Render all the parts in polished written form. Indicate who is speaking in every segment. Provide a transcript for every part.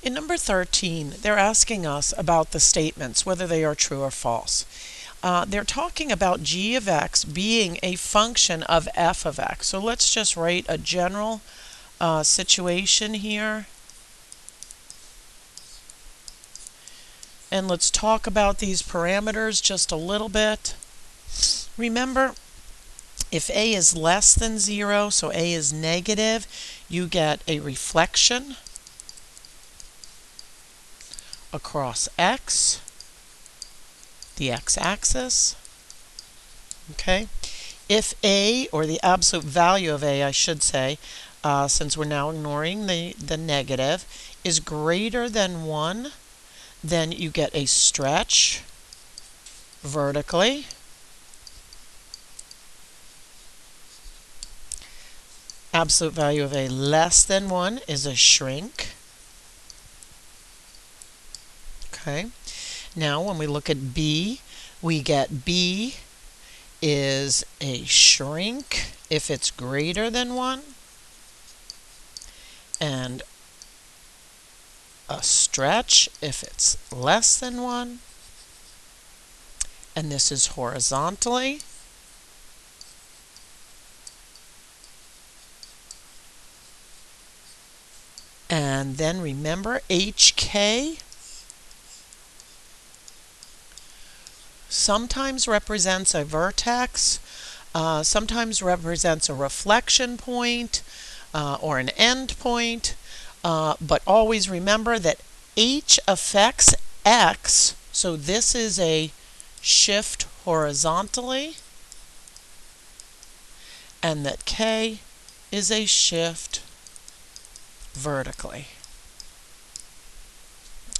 Speaker 1: In number 13, they're asking us about the statements, whether they are true or false. They're talking about g of x being a function of f of x. So let's just write a general situation here. And let's talk about these parameters just a little bit. Remember, if a is less than 0, so a is negative, you get a reflection across x, the x-axis. Okay. If a, or the absolute value of a, I should say, since we're now ignoring the negative, is greater than 1, then you get a stretch vertically. Absolute value of a less than 1 is a shrink. Okay. Now when we look at b, we get b is a shrink if it's greater than 1, and a stretch if it's less than 1, and this is horizontally. And then remember, HK sometimes represents a vertex, sometimes represents a reflection point or an end point, but always remember that H affects X, so this is a shift horizontally, and that K is a shift vertically.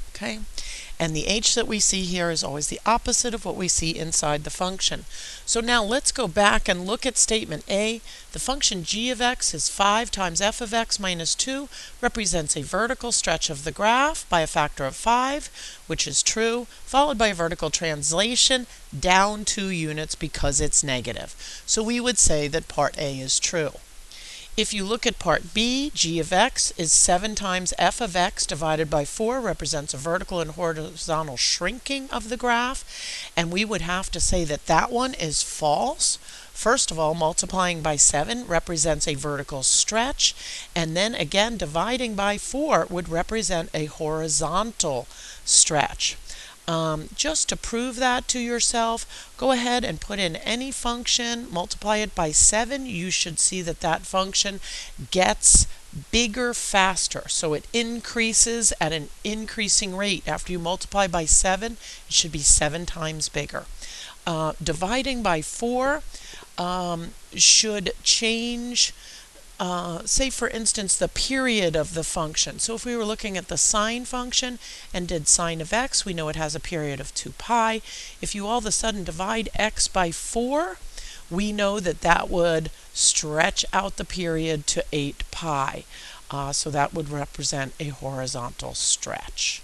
Speaker 1: Okay, and the h that we see here is always the opposite of what we see inside the function. So now let's go back and look at statement A. The function g of x is 5 times f of x minus 2, represents a vertical stretch of the graph by a factor of 5, which is true, followed by a vertical translation down 2 units because it's negative. So we would say that part A is true. If you look at part B, g of x is 7 times f of x divided by 4, represents a vertical and horizontal shrinking of the graph, and we would have to say that that one is false. First of all, multiplying by 7 represents a vertical stretch, and then again dividing by 4 would represent a horizontal stretch. Just to prove that to yourself, go ahead and put in any function, multiply it by 7. You should see that that function gets bigger faster. So it increases at an increasing rate. After you multiply by 7, it should be 7 times bigger. Dividing by 4 should change, say for instance, the period of the function. So if we were looking at the sine function and did sine of x, we know it has a period of 2 pi. If you all of a sudden divide x by 4, we know that that would stretch out the period to 8 pi. So that would represent a horizontal stretch.